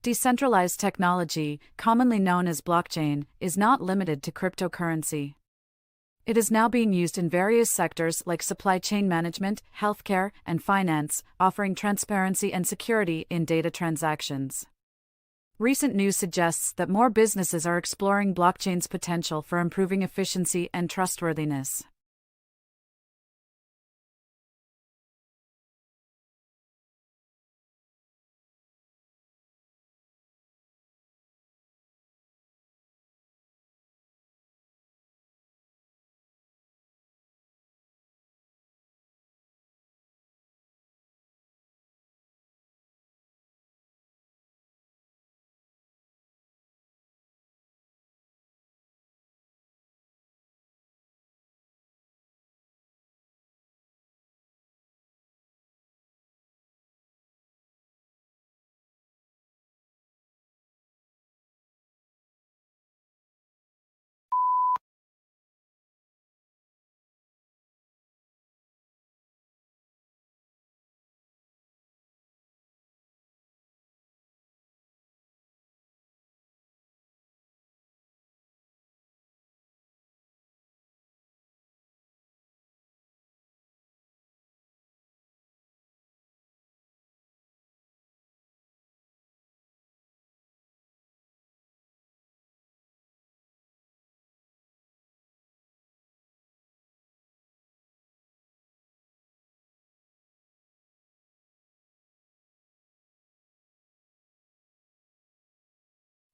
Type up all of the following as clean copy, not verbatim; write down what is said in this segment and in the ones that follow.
Decentralized technology, commonly known as blockchain, is not limited to cryptocurrency. It is now being used in various sectors like supply chain management, healthcare, and finance, offering transparency and security in data transactions. Recent news suggests that more businesses are exploring blockchain's potential for improving efficiency and trustworthiness.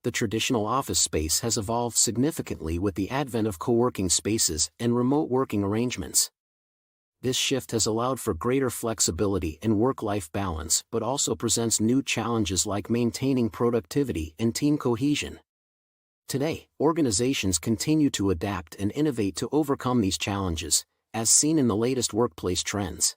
The traditional office space has evolved significantly with the advent of co-working spaces and remote working arrangements. This shift has allowed for greater flexibility and work-life balance, but also presents new challenges like maintaining productivity and team cohesion. Today, organizations continue to adapt and innovate to overcome these challenges, as seen in the latest workplace trends.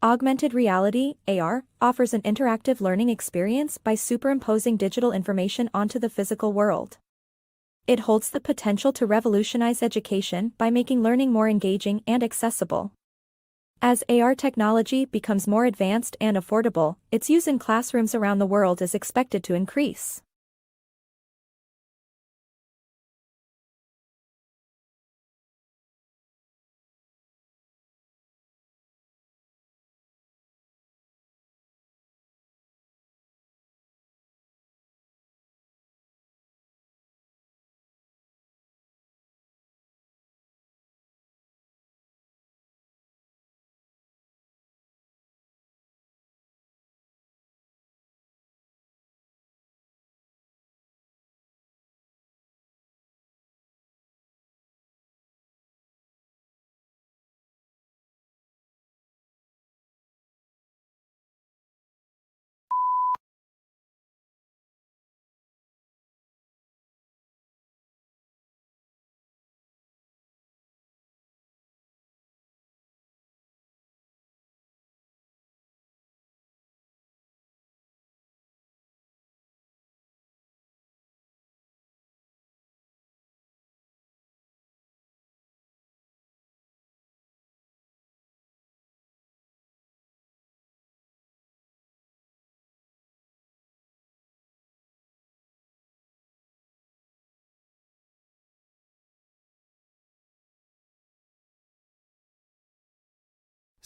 Augmented reality, AR, offers an interactive learning experience by superimposing digital information onto the physical world. It holds the potential to revolutionize education by making learning more engaging and accessible. As AR technology becomes more advanced and affordable, its use in classrooms around the world is expected to increase.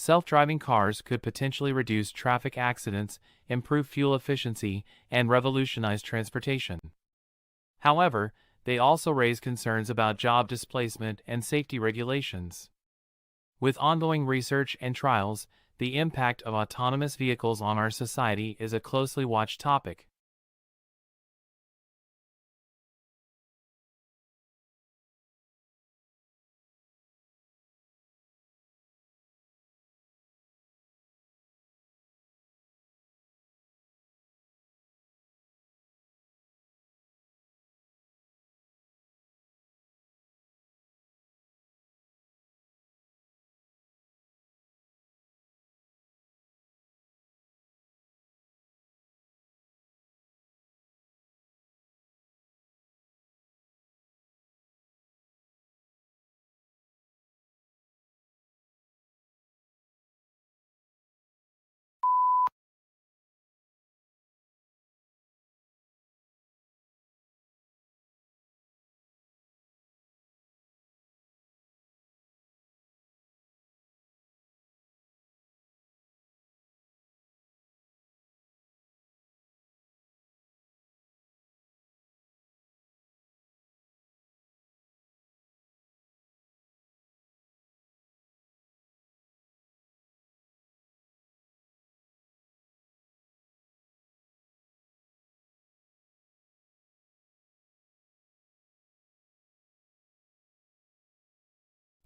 Self-driving cars could potentially reduce traffic accidents, improve fuel efficiency, and revolutionize transportation. However, they also raise concerns about job displacement and safety regulations. With ongoing research and trials, the impact of autonomous vehicles on our society is a closely watched topic.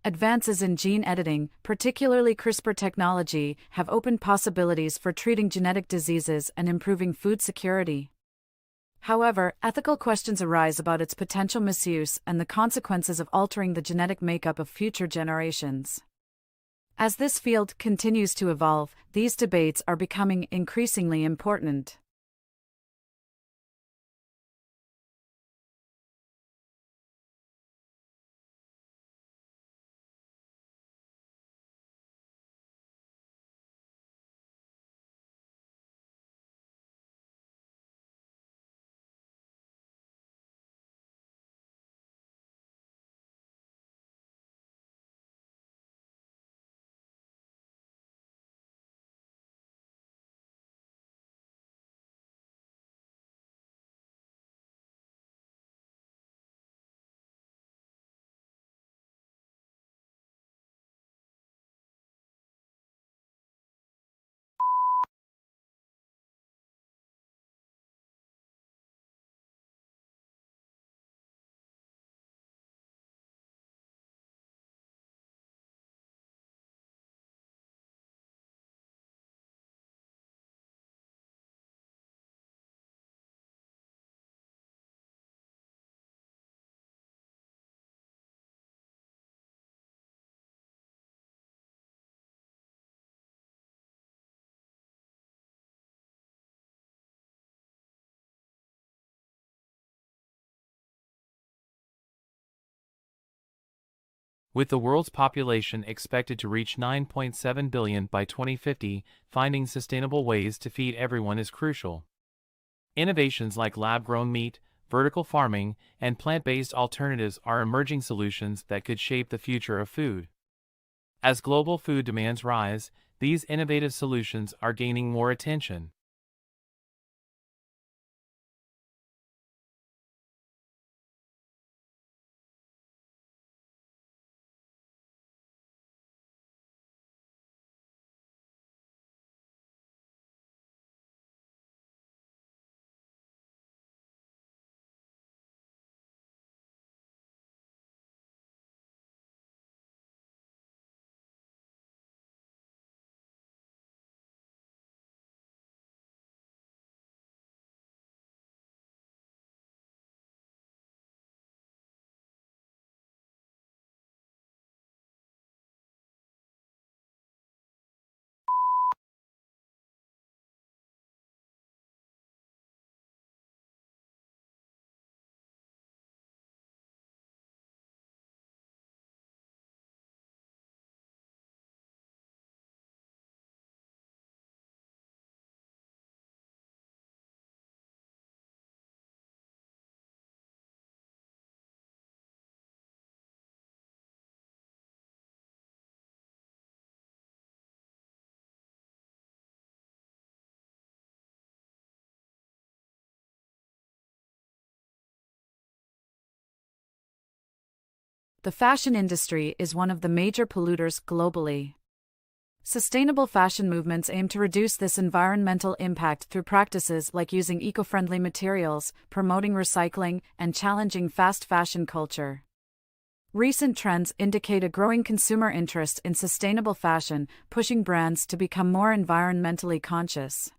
Advances in gene editing, particularly CRISPR technology, have opened possibilities for treating genetic diseases and improving food security. However, ethical questions arise about its potential misuse and the consequences of altering the genetic makeup of future generations. As this field continues to evolve, these debates are becoming increasingly important. With the world's population expected to reach 9.7 billion by 2050, finding sustainable ways to feed everyone is crucial. Innovations like lab-grown meat, vertical farming, and plant-based alternatives are emerging solutions that could shape the future of food. As global food demands rise, these innovative solutions are gaining more attention. the fashion industry is one of the major polluters globally. Sustainable fashion movements aim to reduce this environmental impact through practices like using eco-friendly materials, promoting recycling, and challenging fast fashion culture. Recent trends indicate a growing consumer interest in sustainable fashion, pushing brands to become more environmentally conscious.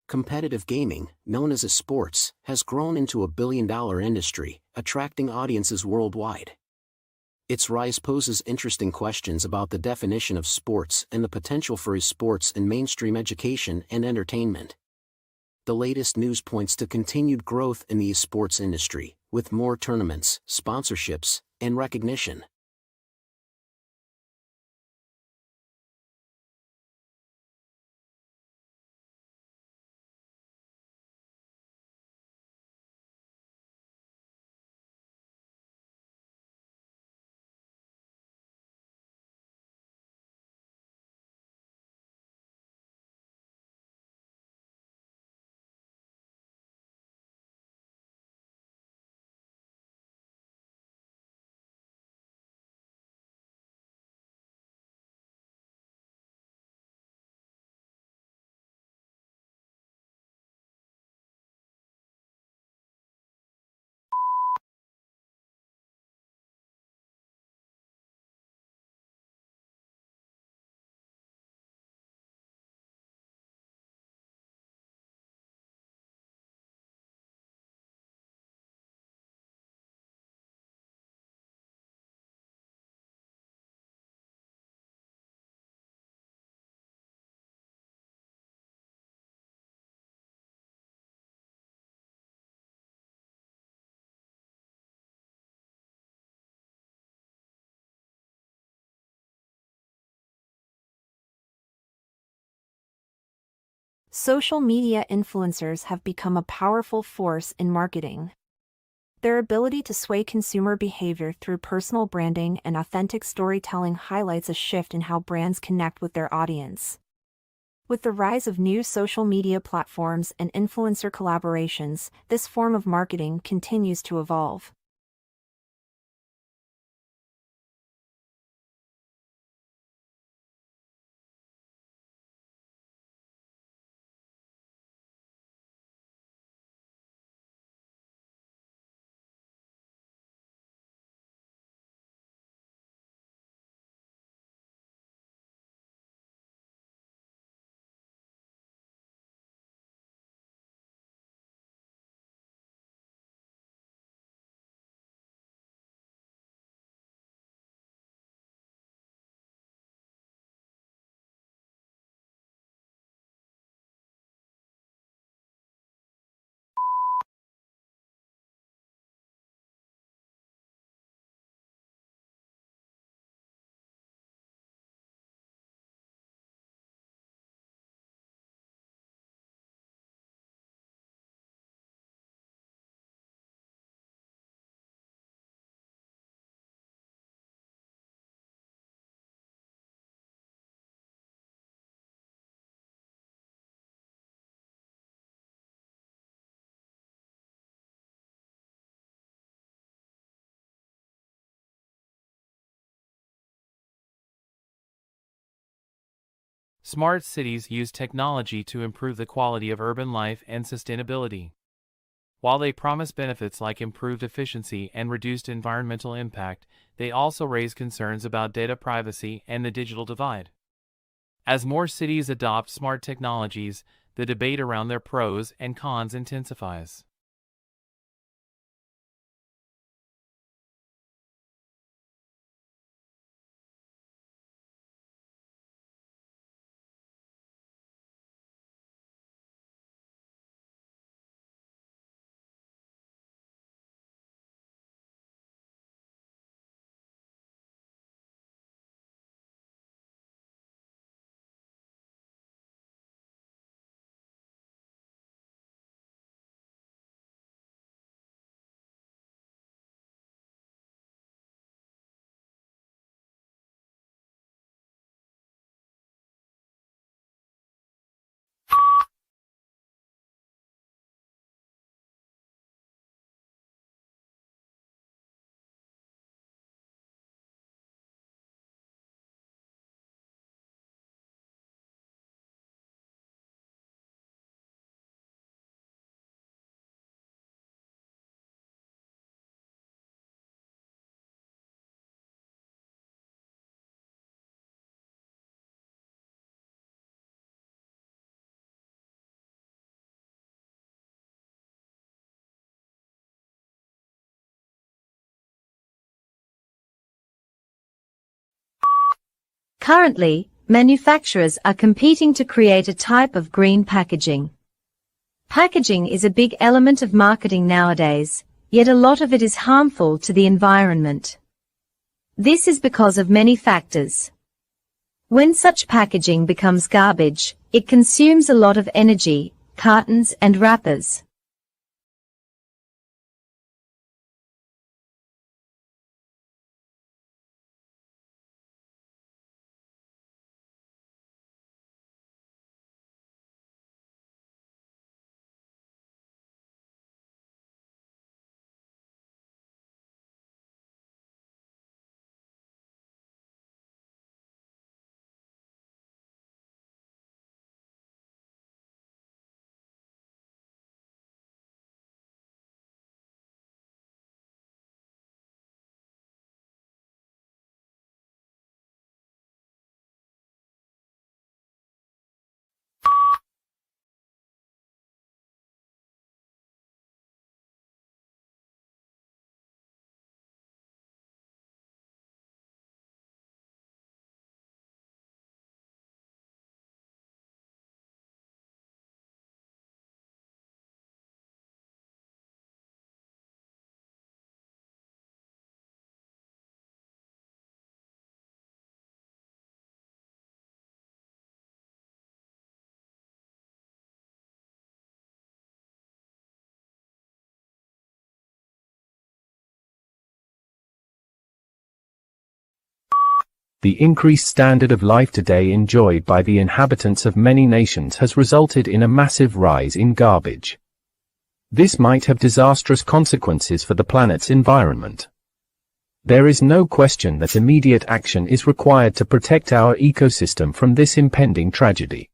Competitive gaming, known as esports, has grown into a billion-dollar industry, attracting audiences worldwide. Its rise poses interesting questions about the definition of sports and the potential for esports in mainstream education and entertainment. The latest news points to continued growth in the esports industry, with more tournaments, sponsorships, and recognition. Social media influencers have become a powerful force in marketing. Their ability to sway consumer behavior through personal branding and authentic storytelling highlights a shift in how brands connect with their audience. With the rise of new social media platforms and influencer collaborations, this form of marketing continues to evolve. Smart cities use technology to improve the quality of urban life and sustainability. While they promise benefits like improved efficiency and reduced environmental impact, they also raise concerns about data privacy and the digital divide. As more cities adopt smart technologies, the debate around their pros and cons intensifies. Currently, manufacturers are competing to create a type of green packaging. Packaging is a big element of marketing nowadays, yet a lot of it is harmful to the environment. This is because of many factors. When such packaging becomes garbage, it consumes a lot of energy, cartons and wrappers. The increased standard of life today enjoyed by the inhabitants of many nations has resulted in a massive rise in garbage. This might have disastrous consequences for the planet's environment. There is no question that immediate action is required to protect our ecosystem from this impending tragedy.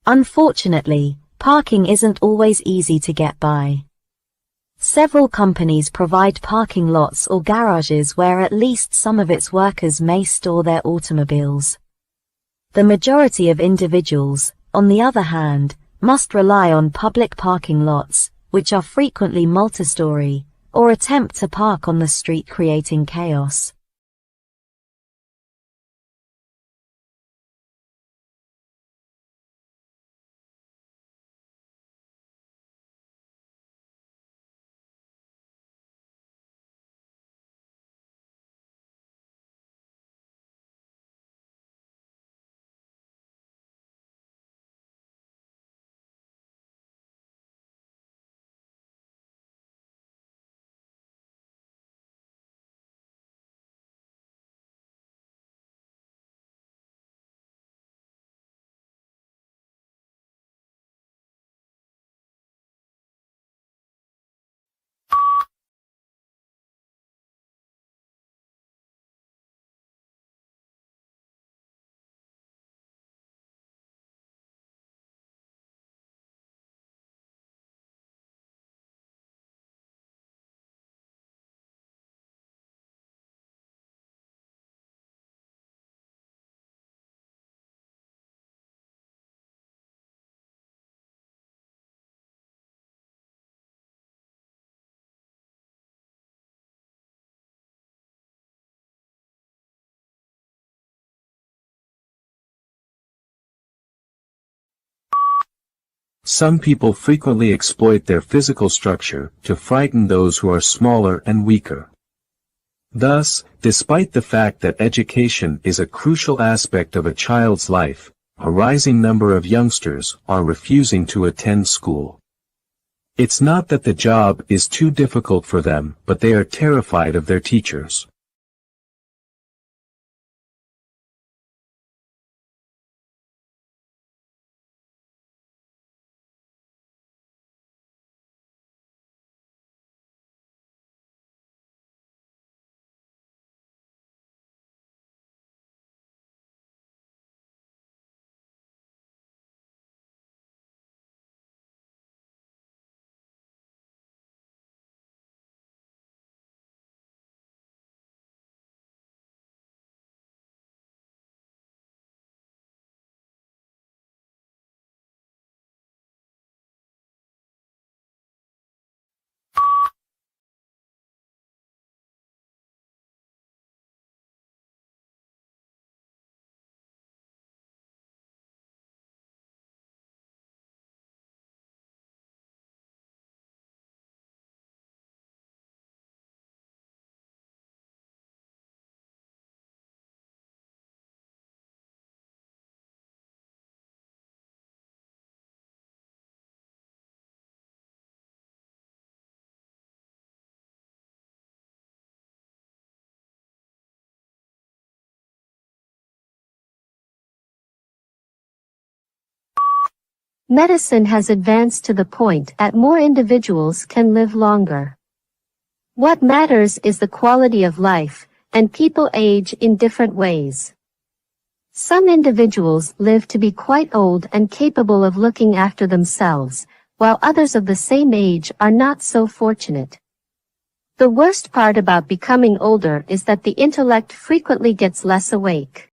Unfortunately, parking isn't always easy to get by. Several companies provide parking lots or garages where at least some of its workers may store their automobiles. The majority of individuals, on the other hand, must rely on public parking lots, which are frequently multi-story, or attempt to park on the street, creating chaos. Some people frequently exploit their physical structure to frighten those who are smaller and weaker. Thus, despite the fact that education is a crucial aspect of a child's life, a rising number of youngsters are refusing to attend school. It's not that the job is too difficult for them, but they are terrified of their teachers. Medicine has advanced to the point that more individuals can live longer. What matters is the quality of life, and people age in different ways. Some individuals live to be quite old and capable of looking after themselves, while others of the same age are not so fortunate. The worst part about becoming older is that the intellect frequently gets less awake.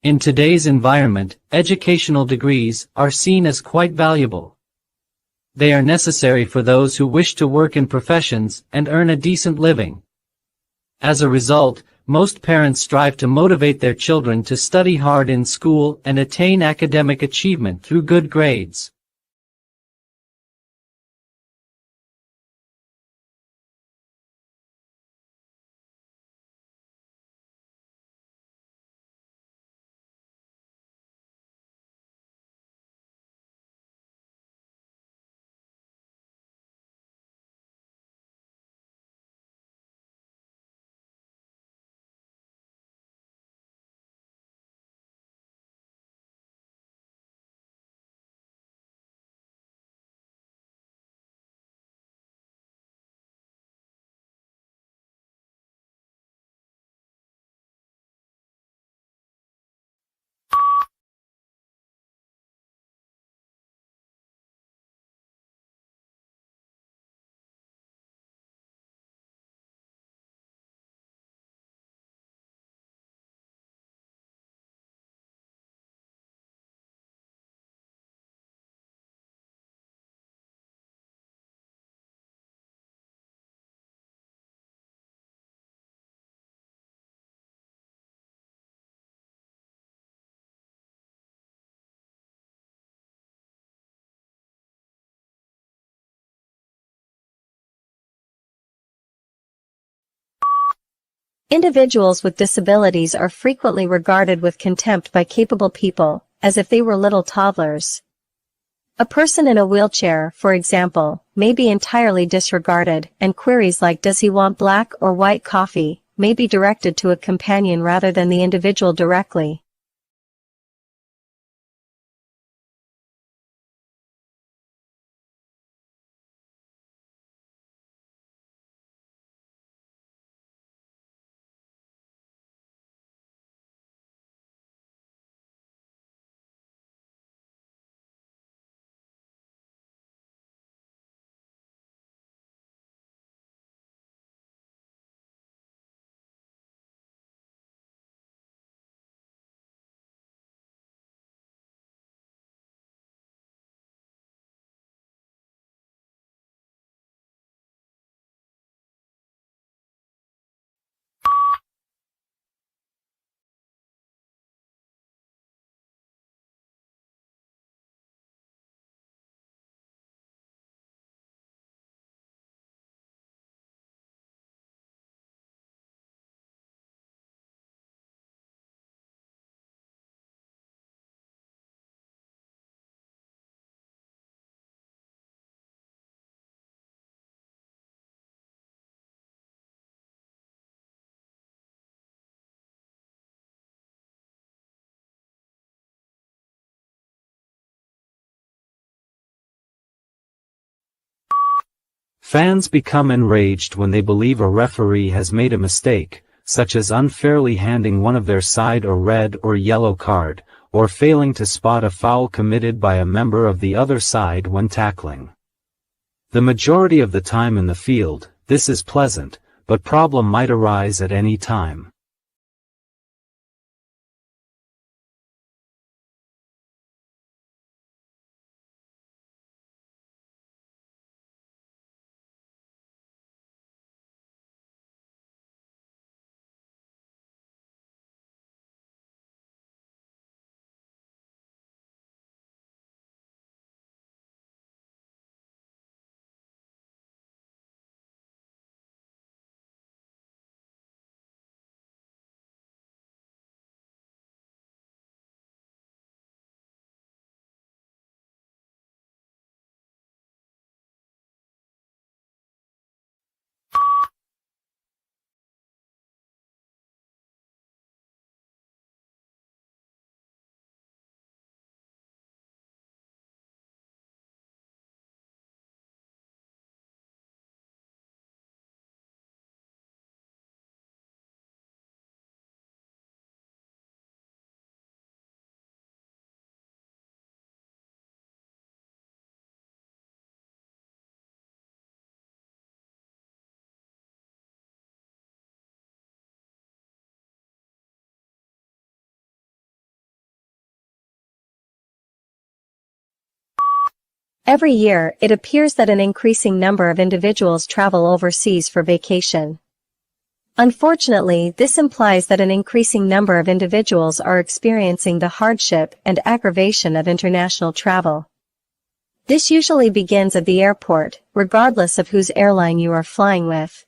In today's environment, educational degrees are seen as quite valuable. They are necessary for those who wish to work in professions and earn a decent living. As a result, most parents strive to motivate their children to study hard in school and attain academic achievement through good grades. Individuals with disabilities are frequently regarded with contempt by capable people, as if they were little toddlers. A person in a wheelchair, for example, may be entirely disregarded, and queries like "does he want black or white coffee?" may be directed to a companion rather than the individual directly. Fans become enraged when they believe a referee has made a mistake, such as unfairly handing one of their side a red or yellow card, or failing to spot a foul committed by a member of the other side when tackling. The majority of the time in the field, this is pleasant, but problem might arise at any time. Every year, it appears that an increasing number of individuals travel overseas for vacation. Unfortunately, this implies that an increasing number of individuals are experiencing the hardship and aggravation of international travel. This usually begins at the airport, regardless of whose airline you are flying with.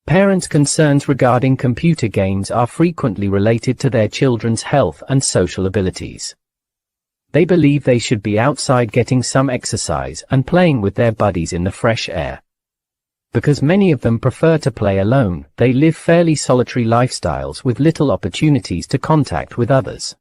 Parents' concerns regarding computer games are frequently related to their children's health and social abilities. They believe they should be outside getting some exercise and playing with their buddies in the fresh air. Because many of them prefer to play alone, they live fairly solitary lifestyles with little opportunities to contact with others.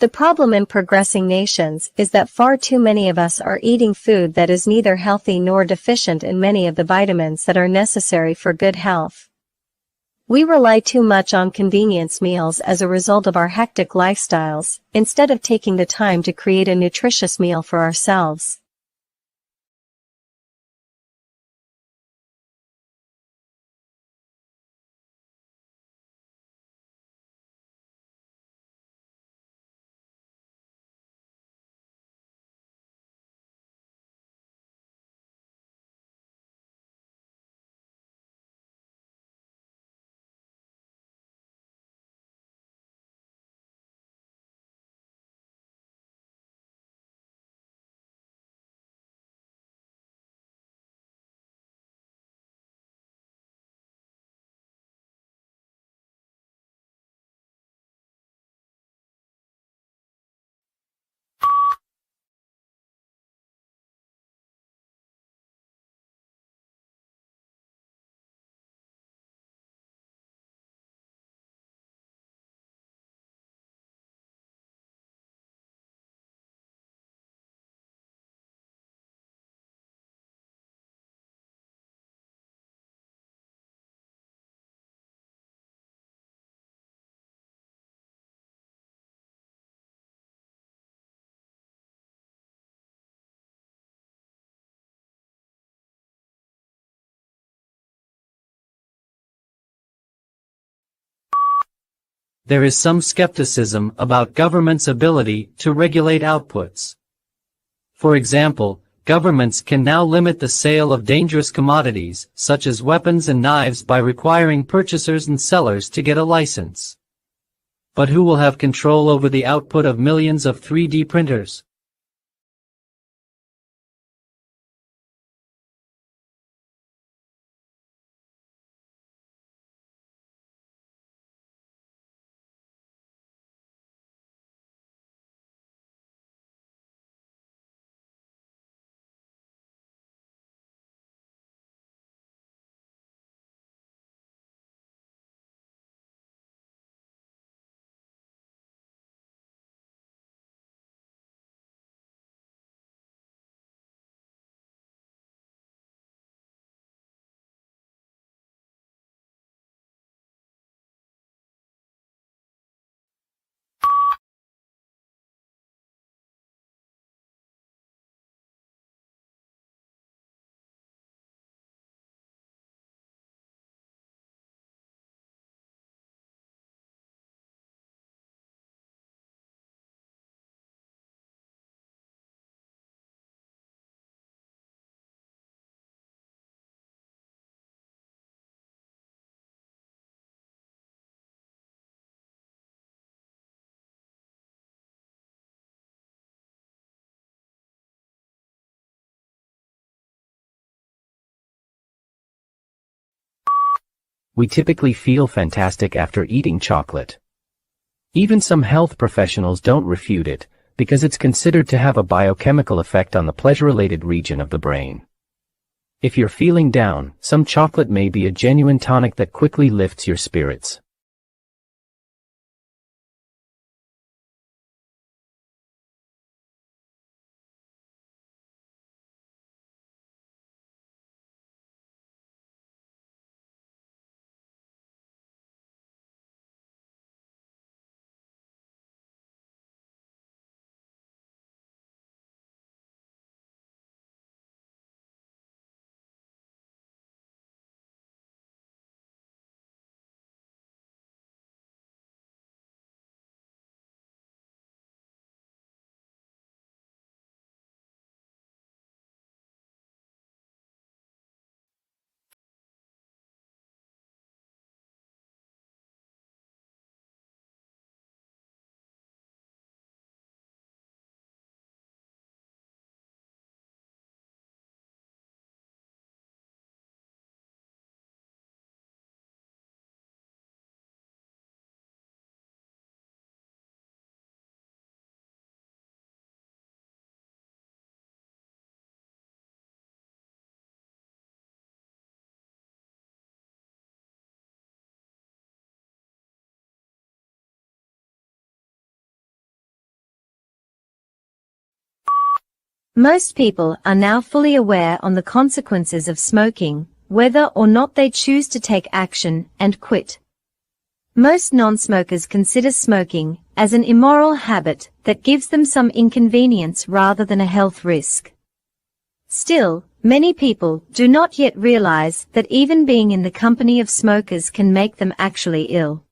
The problem in progressing nations is that far too many of us are eating food that is neither healthy nor deficient in many of the vitamins that are necessary for good health. We rely too much on convenience meals as a result of our hectic lifestyles, instead of taking the time to create a nutritious meal for ourselves. there is some skepticism about government's ability to regulate outputs. For example, governments can now limit the sale of dangerous commodities, such as weapons and knives, by requiring purchasers and sellers to get a license. But who will have control over the output of millions of 3D printers? We typically feel fantastic after eating chocolate. Even some health professionals don't refute it, because it's considered to have a biochemical effect on the pleasure-related region of the brain. If you're feeling down, some chocolate may be a genuine tonic that quickly lifts your spirits. Most people are now fully aware on the consequences of smoking, whether or not they choose to take action and quit. Most non-smokers consider smoking as an immoral habit that gives them some inconvenience rather than a health risk. Still, many people do not yet realize that even being in the company of smokers can make them actually ill.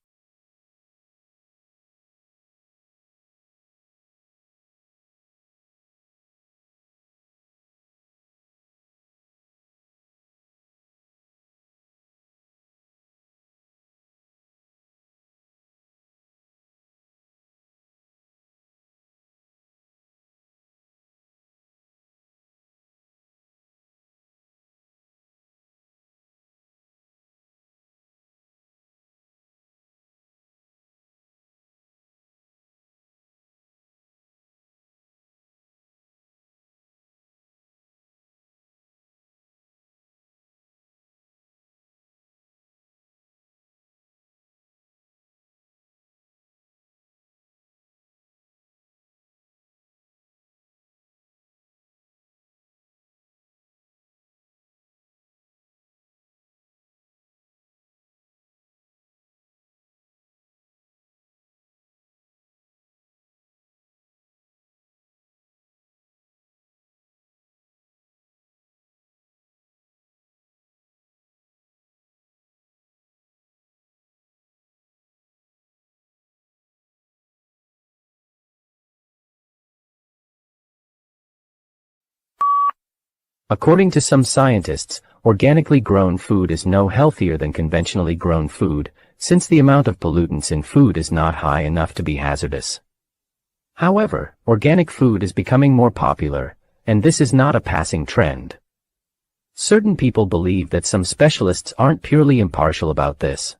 According to some scientists, organically grown food is no healthier than conventionally grown food, since the amount of pollutants in food is not high enough to be hazardous. However, organic food is becoming more popular, and this is not a passing trend. Certain people believe that some specialists aren't purely impartial about this.